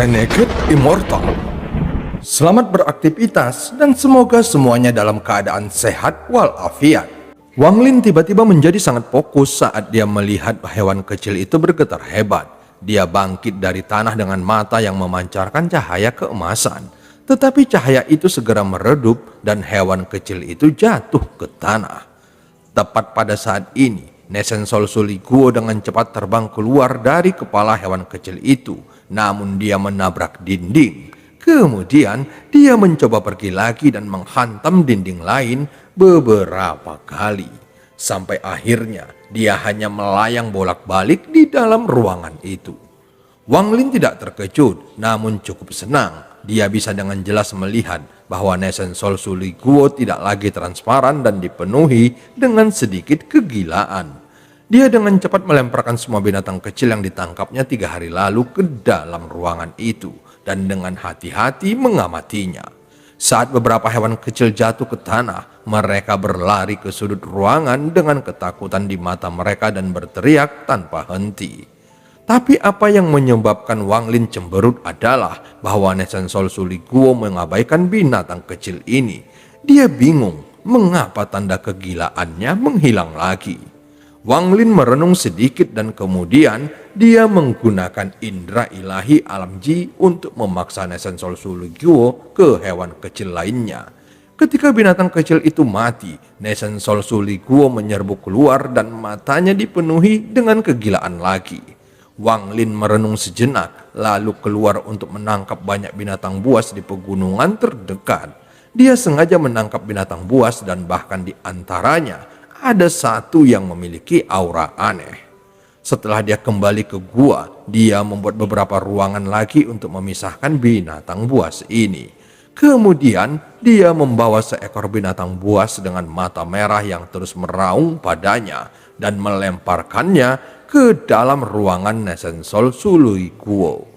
Renegade Immortal. Selamat beraktivitas dan semoga semuanya dalam keadaan sehat walafiat. Wang Lin tiba-tiba menjadi sangat fokus saat dia melihat hewan kecil itu bergetar hebat. Dia bangkit dari tanah dengan mata yang memancarkan cahaya keemasan. Tetapi cahaya itu segera meredup dan hewan kecil itu jatuh ke tanah. Tepat pada saat ini, Nesen Sol Suli Guo dengan cepat terbang keluar dari kepala hewan kecil itu. Namun dia menabrak dinding. Kemudian dia mencoba pergi lagi dan menghantam dinding lain beberapa kali. Sampai akhirnya dia hanya melayang bolak-balik di dalam ruangan itu. Wang Lin tidak terkejut, namun cukup senang. Dia bisa dengan jelas melihat bahwa Nesen Sol Suli Guo tidak lagi transparan dan dipenuhi dengan sedikit kegilaan. Dia dengan cepat melemparkan semua binatang kecil yang ditangkapnya 3 hari lalu ke dalam ruangan itu dan dengan hati-hati mengamatinya. Saat beberapa hewan kecil jatuh ke tanah, mereka berlari ke sudut ruangan dengan ketakutan di mata mereka dan berteriak tanpa henti. Tapi apa yang menyebabkan Wang Lin cemberut adalah bahwa Nesen Sol Suli Guo mengabaikan binatang kecil ini. Dia bingung mengapa tanda kegilaannya menghilang lagi. Wang Lin merenung sedikit dan kemudian dia menggunakan indera ilahi alam ji untuk memaksa Nesen Sol Suli Guo ke hewan kecil lainnya. Ketika binatang kecil itu mati, Nesen Sol Suli Guo menyerbu keluar dan matanya dipenuhi dengan kegilaan lagi. Wang Lin merenung sejenak lalu keluar untuk menangkap banyak binatang buas di pegunungan terdekat. Dia sengaja menangkap binatang buas dan bahkan di antaranya ada satu yang memiliki aura aneh. Setelah dia kembali ke gua, dia membuat beberapa ruangan lagi untuk memisahkan binatang buas ini. Kemudian dia membawa seekor binatang buas dengan mata merah yang terus meraung padanya dan melemparkannya ke dalam ruangan Nesen Sol Suli Guo.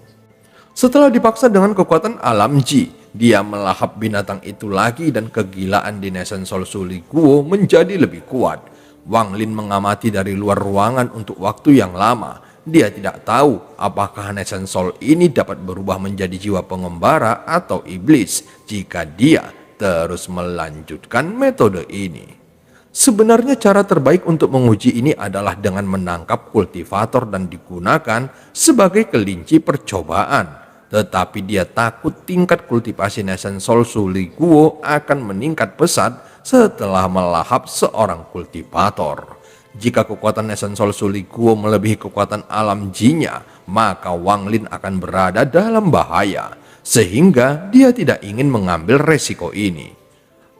Setelah dipaksa dengan kekuatan alam ji, dia melahap binatang itu lagi dan kegilaan di Nesen Sol Suli Guo menjadi lebih kuat. Wang Lin mengamati dari luar ruangan untuk waktu yang lama. Dia tidak tahu apakah Nesen Sol ini dapat berubah menjadi jiwa pengembara atau iblis jika dia terus melanjutkan metode ini. Sebenarnya cara terbaik untuk menguji ini adalah dengan menangkap kultivator dan digunakan sebagai kelinci percobaan. Tetapi dia takut tingkat kultivasi Nesen Sol Suli Guo akan meningkat pesat setelah melahap seorang kultivator. Jika kekuatan Nesen Sol Suli Guo melebihi kekuatan alam jinya, maka Wang Lin akan berada dalam bahaya. Sehingga dia tidak ingin mengambil resiko ini.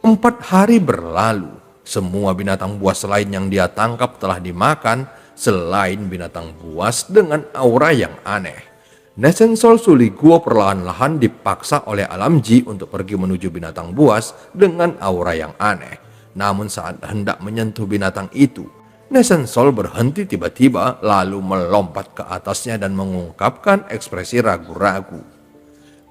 4 hari berlalu. Semua binatang buas lain yang dia tangkap telah dimakan selain binatang buas dengan aura yang aneh. Nesen Sol Suli Guo perlahan-lahan dipaksa oleh alam ji untuk pergi menuju binatang buas dengan aura yang aneh. Namun saat hendak menyentuh binatang itu, Nesen Sol berhenti tiba-tiba lalu melompat ke atasnya dan mengungkapkan ekspresi ragu-ragu.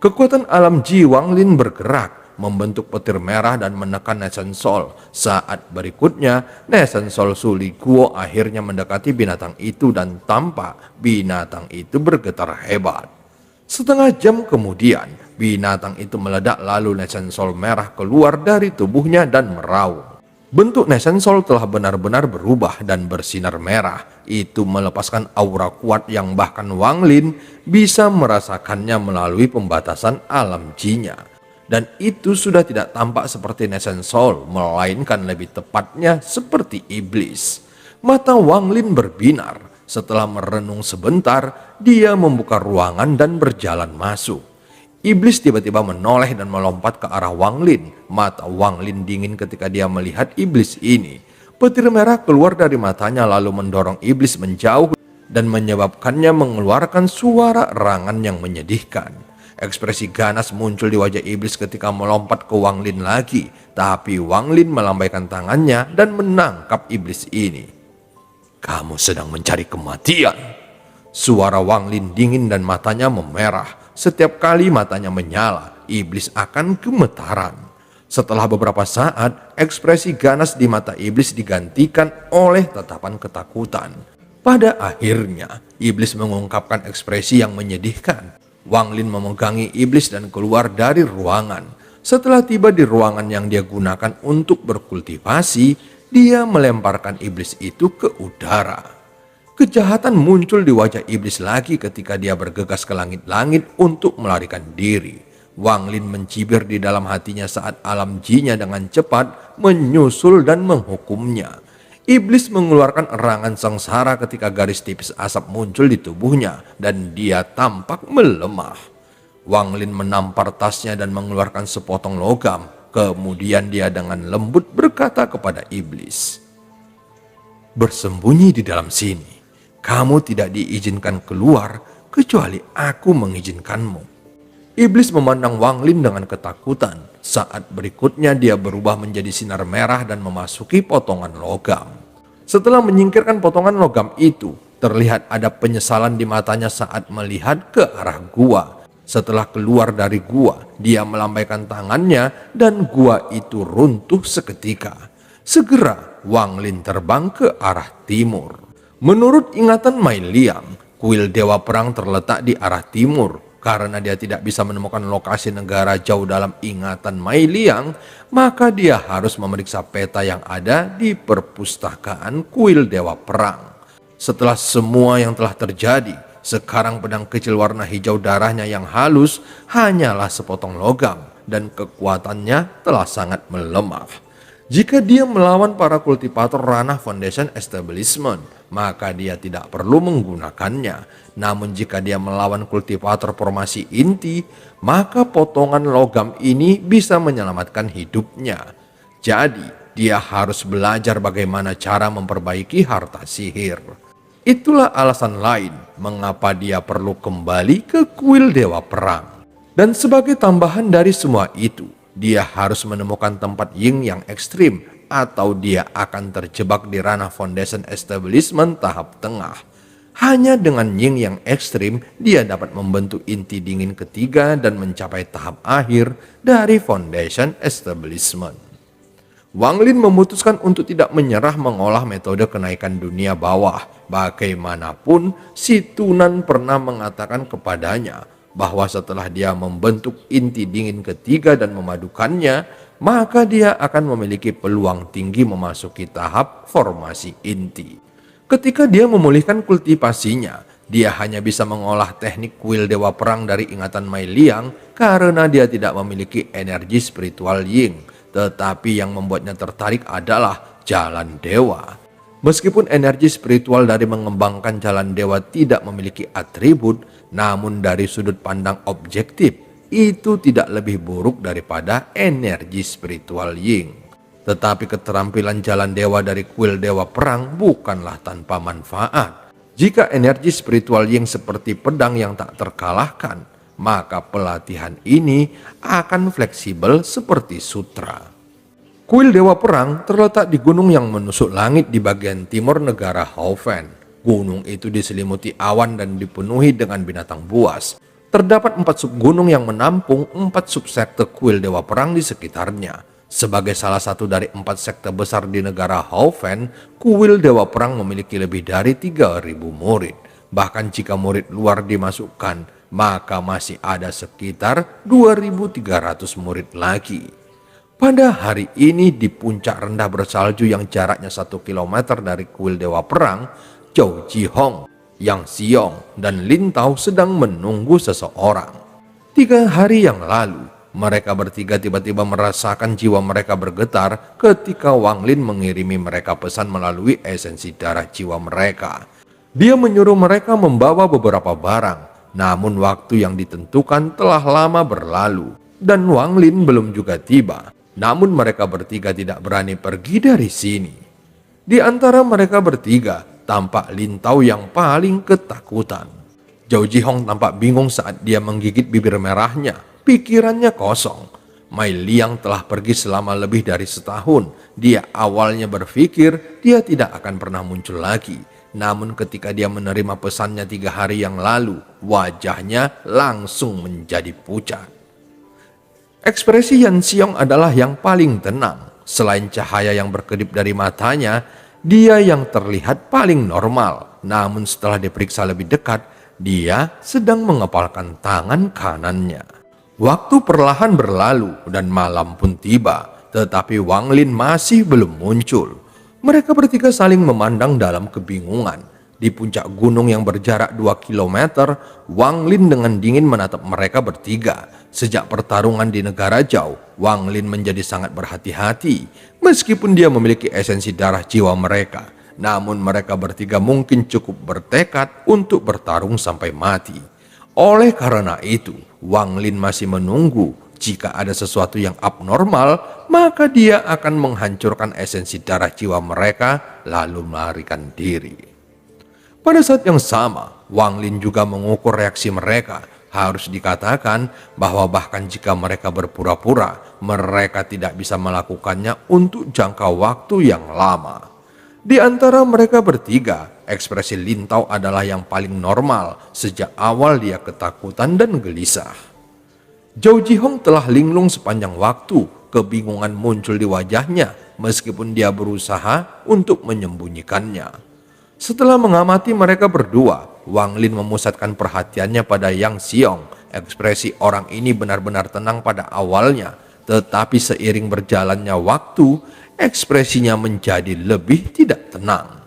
Kekuatan alam ji Wang Lin bergerak, membentuk petir merah dan menekan Nesen Sol. Saat berikutnya, Nesen Sol Suli Guo akhirnya mendekati binatang itu dan tampak binatang itu bergetar hebat. Setengah jam kemudian, binatang itu meledak lalu Nesen Sol merah keluar dari tubuhnya dan meraung. Bentuk Nesen Sol telah benar-benar berubah dan bersinar merah. Itu melepaskan aura kuat yang bahkan Wang Lin bisa merasakannya melalui pembatasan alam jinya. Dan itu sudah tidak tampak seperti Nesen Sol, melainkan lebih tepatnya seperti iblis. Mata Wang Lin berbinar. Setelah merenung sebentar, dia membuka ruangan dan berjalan masuk. Iblis tiba-tiba menoleh dan melompat ke arah Wang Lin. Mata Wang Lin dingin ketika dia melihat iblis ini. Petir merah keluar dari matanya lalu mendorong iblis menjauh dan menyebabkannya mengeluarkan suara erangan yang menyedihkan. Ekspresi ganas muncul di wajah iblis ketika melompat ke Wang Lin lagi. Tapi Wang Lin melambaikan tangannya dan menangkap iblis ini. "Kamu sedang mencari kematian." Suara Wang Lin dingin dan matanya memerah. Setiap kali matanya menyala, iblis akan gemetaran. Setelah beberapa saat, ekspresi ganas di mata iblis digantikan oleh tatapan ketakutan. Pada akhirnya, iblis mengungkapkan ekspresi yang menyedihkan. Wang Lin memegangi iblis dan keluar dari ruangan. Setelah tiba di ruangan yang dia gunakan untuk berkultivasi, dia melemparkan iblis itu ke udara. Kejahatan muncul di wajah iblis lagi ketika dia bergegas ke langit-langit untuk melarikan diri. Wang Lin mencibir di dalam hatinya saat alam jinnya dengan cepat menyusul dan menghukumnya. Iblis mengeluarkan erangan sengsara ketika garis tipis asap muncul di tubuhnya dan dia tampak melemah. Wang Lin menampar tasnya dan mengeluarkan sepotong logam. Kemudian dia dengan lembut berkata kepada iblis, "Bersembunyi di dalam sini. Kamu tidak diizinkan keluar kecuali aku mengizinkanmu." Iblis memandang Wang Lin dengan ketakutan. Saat berikutnya dia berubah menjadi sinar merah dan memasuki potongan logam. Setelah menyingkirkan potongan logam itu, terlihat ada penyesalan di matanya saat melihat ke arah gua. Setelah keluar dari gua, dia melambaikan tangannya dan gua itu runtuh seketika. Segera Wang Lin terbang ke arah timur. Menurut ingatan Mai Liang, kuil Dewa Perang terletak di arah timur. Karena dia tidak bisa menemukan lokasi negara jauh dalam ingatan Mai Liang, maka dia harus memeriksa peta yang ada di perpustakaan kuil Dewa Perang. Setelah semua yang telah terjadi, sekarang pedang kecil warna hijau darahnya yang halus hanyalah sepotong logam dan kekuatannya telah sangat melemah. Jika dia melawan para kultivator ranah Foundation Establishment, maka dia tidak perlu menggunakannya. Namun jika dia melawan kultivator formasi inti, maka potongan logam ini bisa menyelamatkan hidupnya. Jadi dia harus belajar bagaimana cara memperbaiki harta sihir. Itulah alasan lain mengapa dia perlu kembali ke kuil Dewa Perang. Dan sebagai tambahan dari semua itu, dia harus menemukan tempat yin yang ekstrim atau dia akan terjebak di ranah Foundation Establishment tahap tengah. Hanya dengan yin yang ekstrim, dia dapat membentuk inti dingin ketiga dan mencapai tahap akhir dari Foundation Establishment. Wang Lin memutuskan untuk tidak menyerah mengolah metode kenaikan dunia bawah. Bagaimanapun, si Tunan pernah mengatakan kepadanya bahwa setelah dia membentuk inti dingin ketiga dan memadukannya, maka dia akan memiliki peluang tinggi memasuki tahap formasi inti. Ketika dia memulihkan kultivasinya, dia hanya bisa mengolah teknik kuil Dewa Perang dari ingatan Mai Liang karena dia tidak memiliki energi spiritual Ying. Tetapi yang membuatnya tertarik adalah jalan dewa. Meskipun energi spiritual dari mengembangkan jalan dewa tidak memiliki atribut, namun dari sudut pandang objektif, itu tidak lebih buruk daripada energi spiritual Ying. Tetapi keterampilan jalan dewa dari kuil Dewa Perang bukanlah tanpa manfaat. Jika energi spiritual Ying seperti pedang yang tak terkalahkan, maka pelatihan ini akan fleksibel seperti sutra. Kuil Dewa Perang terletak di gunung yang menusuk langit di bagian timur negara Haofen. Gunung itu diselimuti awan dan dipenuhi dengan binatang buas. Terdapat 4 subgunung yang menampung 4 subsekte kuil Dewa Perang di sekitarnya. Sebagai salah satu dari 4 sekte besar di negara Haofen, kuil Dewa Perang memiliki lebih dari 3.000 murid. Bahkan jika murid luar dimasukkan, maka masih ada sekitar 2.300 murid lagi. Pada hari ini di puncak rendah bersalju yang jaraknya 1 km dari kuil Dewa Perang, Zhou Jihong, Yang Xiong, dan Lin Tao sedang menunggu seseorang. 3 hari yang lalu, mereka bertiga tiba-tiba merasakan jiwa mereka bergetar ketika Wang Lin mengirimi mereka pesan melalui esensi darah jiwa mereka. Dia menyuruh mereka membawa beberapa barang, namun waktu yang ditentukan telah lama berlalu dan Wang Lin belum juga tiba. Namun mereka bertiga tidak berani pergi dari sini. Di antara mereka bertiga, tampak Lin Tao yang paling ketakutan. Zhou Jihong tampak bingung saat dia menggigit bibir merahnya. Pikirannya kosong. Mai Liang telah pergi selama lebih dari setahun. Dia awalnya berpikir dia tidak akan pernah muncul lagi. Namun ketika dia menerima pesannya 3 hari yang lalu, wajahnya langsung menjadi pucat. Ekspresi Yan Xiong adalah yang paling tenang. Selain cahaya yang berkedip dari matanya, dia yang terlihat paling normal. Namun setelah diperiksa lebih dekat, Dia sedang mengepalkan tangan kanannya. Waktu perlahan berlalu dan malam pun tiba, tetapi Wang Lin masih belum muncul. Mereka bertiga saling memandang dalam kebingungan. Di puncak gunung yang berjarak 2 kilometer, Wang Lin dengan dingin menatap mereka bertiga. Sejak pertarungan di negara jauh, Wang Lin menjadi sangat berhati-hati. Meskipun dia memiliki esensi darah jiwa mereka, namun mereka bertiga mungkin cukup bertekad untuk bertarung sampai mati. Oleh karena itu, Wang Lin masih menunggu. Jika ada sesuatu yang abnormal, maka dia akan menghancurkan esensi darah jiwa mereka lalu melarikan diri. Pada saat yang sama, Wang Lin juga mengukur reaksi mereka. Harus dikatakan bahwa bahkan jika mereka berpura-pura, mereka tidak bisa melakukannya untuk jangka waktu yang lama. Di antara mereka bertiga, ekspresi Lin Tao adalah yang paling normal. Sejak awal dia ketakutan dan gelisah. Zhou Jihong telah linglung sepanjang waktu. Kebingungan muncul di wajahnya meskipun dia berusaha untuk menyembunyikannya. Setelah mengamati mereka berdua, Wang Lin memusatkan perhatiannya pada Yang Xiong. Ekspresi orang ini benar-benar tenang pada awalnya, tetapi seiring berjalannya waktu, ekspresinya menjadi lebih tidak tenang.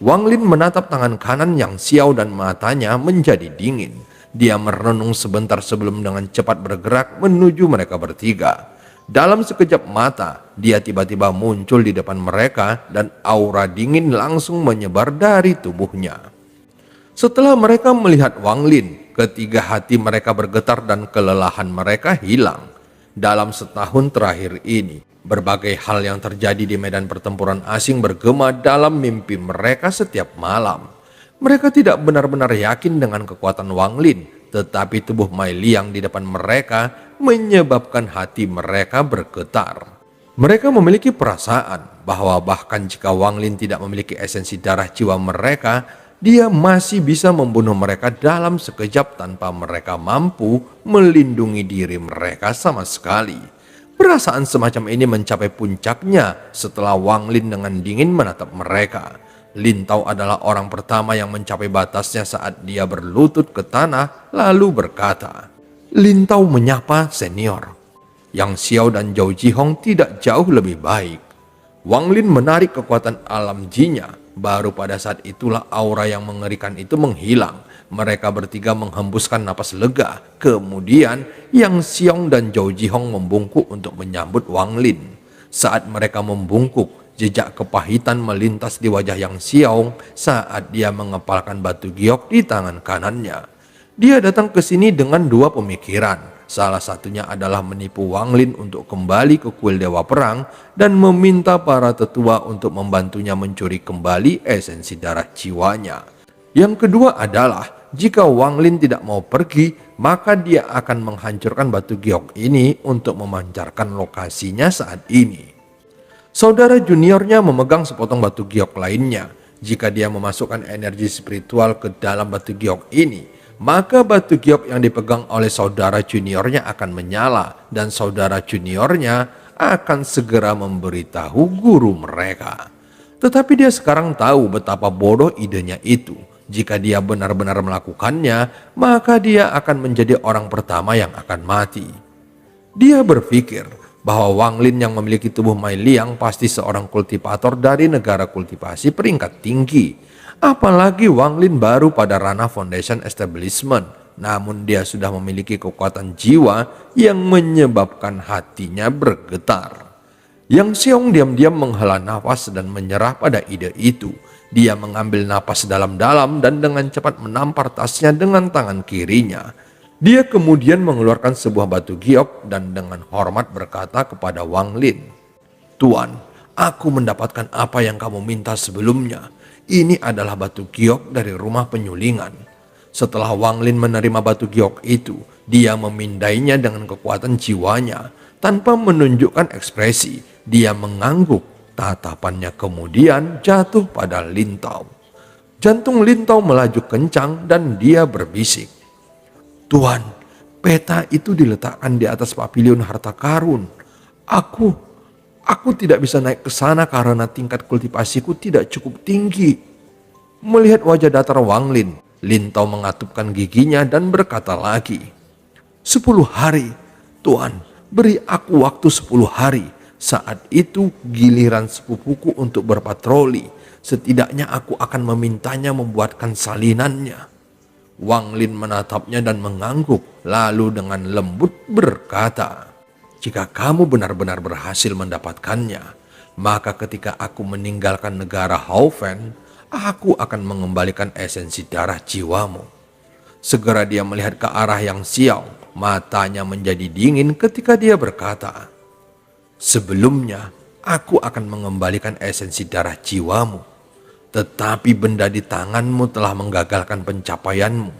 Wang Lin menatap tangan kanan Yang Xiao dan matanya menjadi dingin. Dia merenung sebentar sebelum dengan cepat bergerak menuju mereka bertiga. Dalam sekejap mata, dia tiba-tiba muncul di depan mereka dan aura dingin langsung menyebar dari tubuhnya. Setelah mereka melihat Wang Lin, ketiga hati mereka bergetar dan kelelahan mereka hilang. Dalam setahun terakhir ini, berbagai hal yang terjadi di medan pertempuran asing bergema dalam mimpi mereka setiap malam. Mereka tidak benar-benar yakin dengan kekuatan Wang Lin, tetapi tubuh Mei Liang di depan mereka menyebabkan hati mereka bergetar. Mereka memiliki perasaan bahwa bahkan jika Wang Lin tidak memiliki esensi darah jiwa mereka, dia masih bisa membunuh mereka dalam sekejap tanpa mereka mampu melindungi diri mereka sama sekali. Perasaan semacam ini mencapai puncaknya setelah Wang Lin dengan dingin menatap mereka. Lin Tao adalah orang pertama yang mencapai batasnya saat dia berlutut ke tanah lalu berkata, "Lin Tao menyapa senior." Yang Xiao dan Zhou Jihong tidak jauh lebih baik. Wang Lin menarik kekuatan alam Ji-nya. Baru pada saat itulah aura yang mengerikan itu menghilang. Mereka bertiga menghembuskan napas lega. Kemudian Yang Xiong dan Zhou Jihong membungkuk untuk menyambut Wang Lin. Saat mereka membungkuk, jejak kepahitan melintas di wajah Yang Xiong saat dia mengepalkan batu giok di tangan kanannya. Dia datang ke sini dengan dua pemikiran. Salah satunya adalah menipu Wang Lin untuk kembali ke kuil Dewa Perang dan meminta para tetua untuk membantunya mencuri kembali esensi darah jiwanya. Yang kedua adalah jika Wang Lin tidak mau pergi, maka dia akan menghancurkan batu giok ini untuk memancarkan lokasinya saat ini. Saudara juniornya memegang sepotong batu giok lainnya. Jika dia memasukkan energi spiritual ke dalam batu giok ini, maka batu giok yang dipegang oleh saudara juniornya akan menyala dan saudara juniornya akan segera memberitahu guru mereka. Tetapi dia sekarang tahu betapa bodoh idenya itu. Jika dia benar-benar melakukannya, maka dia akan menjadi orang pertama yang akan mati. Dia berpikir bahwa Wang Lin yang memiliki tubuh Mei Liang pasti seorang kultivator dari negara kultivasi peringkat tinggi. Apalagi Wang Lin baru pada ranah Foundation Establishment, namun dia sudah memiliki kekuatan jiwa yang menyebabkan hatinya bergetar. Yang Xiong diam-diam menghela nafas dan menyerah pada ide itu. Dia mengambil napas dalam-dalam dan dengan cepat menampar tasnya dengan tangan kirinya. Dia kemudian mengeluarkan sebuah batu giok dan dengan hormat berkata kepada Wang Lin, "Tuan, aku mendapatkan apa yang kamu minta sebelumnya. Ini adalah batu giok dari rumah penyulingan." Setelah Wang Lin menerima batu giok itu, dia memindainya dengan kekuatan jiwanya. Tanpa menunjukkan ekspresi, dia mengangguk. Tatapannya kemudian jatuh pada Lin Tao. Jantung Lin Tao melaju kencang dan dia berbisik, "Tuan, peta itu diletakkan di atas pavilion harta karun. Aku tidak bisa naik ke sana karena tingkat kultivasiku tidak cukup tinggi." Melihat wajah datar Wang Lin, Lin Tao mengatupkan giginya dan berkata lagi, 10 hari, Tuan, beri aku waktu 10 hari. Saat itu giliran sepupuku untuk berpatroli. Setidaknya aku akan memintanya membuatkan salinannya. Wang Lin menatapnya dan mengangguk, lalu dengan lembut berkata, jika kamu benar-benar berhasil mendapatkannya, maka ketika aku meninggalkan negara Houfen, aku akan mengembalikan esensi darah jiwamu. Segera dia melihat ke arah Yang Xiao, matanya menjadi dingin ketika dia berkata, sebelumnya aku akan mengembalikan esensi darah jiwamu. Tetapi benda di tanganmu telah menggagalkan pencapaianmu.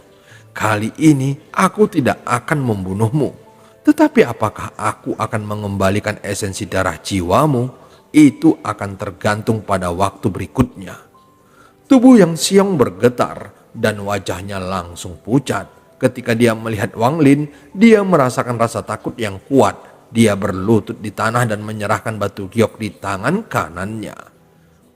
Kali ini aku tidak akan membunuhmu. Tetapi apakah aku akan mengembalikan esensi darah jiwamu? Itu akan tergantung pada waktu berikutnya. Tubuh Yang Xiong bergetar dan wajahnya langsung pucat. Ketika dia melihat Wang Lin, dia merasakan rasa takut yang kuat. Dia berlutut di tanah dan menyerahkan batu giok di tangan kanannya.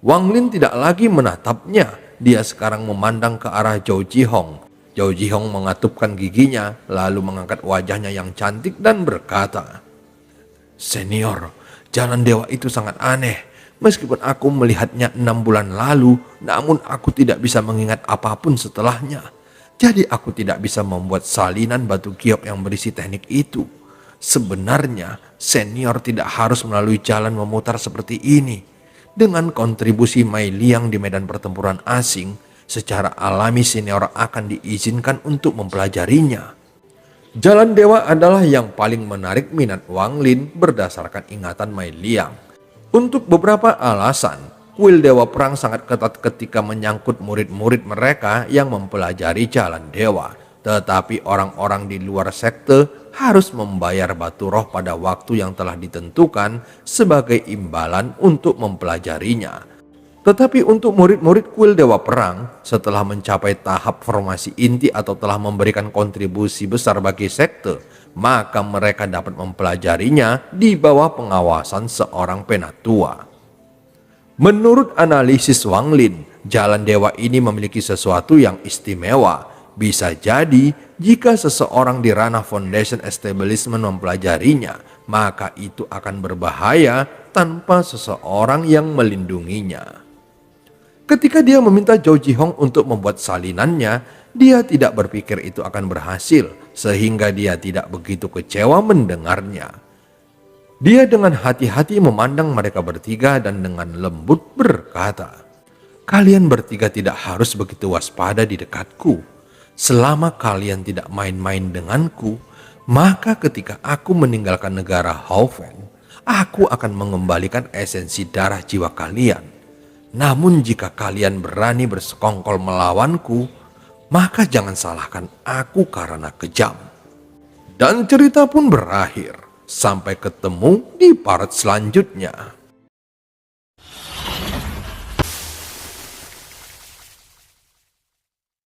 Wang Lin tidak lagi menatapnya. Dia sekarang memandang ke arah Zhou Jihong. Zhou Jihong mengatupkan giginya, lalu mengangkat wajahnya yang cantik dan berkata, Senior, jalan dewa itu sangat aneh. Meskipun aku melihatnya 6 bulan lalu, namun aku tidak bisa mengingat apapun setelahnya. Jadi aku tidak bisa membuat salinan batu giok yang berisi teknik itu. Sebenarnya, senior tidak harus melalui jalan memutar seperti ini. Dengan kontribusi Mei Liang di medan pertempuran asing, secara alami senior akan diizinkan untuk mempelajarinya. Jalan dewa adalah yang paling menarik minat Wang Lin berdasarkan ingatan Mei Liang. Untuk beberapa alasan, kuil dewa perang sangat ketat ketika menyangkut murid-murid mereka yang mempelajari jalan dewa. Tetapi orang-orang di luar sekte harus membayar batu roh pada waktu yang telah ditentukan sebagai imbalan untuk mempelajarinya. Tetapi untuk murid-murid kuil dewa perang, setelah mencapai tahap formasi inti atau telah memberikan kontribusi besar bagi sekte, maka mereka dapat mempelajarinya di bawah pengawasan seorang penatua. Menurut analisis Wang Lin, jalan dewa ini memiliki sesuatu yang istimewa. Bisa jadi jika seseorang di ranah foundation establishment mempelajarinya, maka itu akan berbahaya tanpa seseorang yang melindunginya. Ketika dia meminta Zhou Jihong untuk membuat salinannya, dia tidak berpikir itu akan berhasil, sehingga dia tidak begitu kecewa mendengarnya. Dia dengan hati-hati memandang mereka bertiga dan dengan lembut berkata, kalian bertiga tidak harus begitu waspada di dekatku. Selama kalian tidak main-main denganku, maka ketika aku meninggalkan negara Houfen, aku akan mengembalikan esensi darah jiwa kalian. Namun jika kalian berani bersekongkol melawanku, maka jangan salahkan aku karena kejam. Dan cerita pun berakhir. Sampai ketemu di part selanjutnya.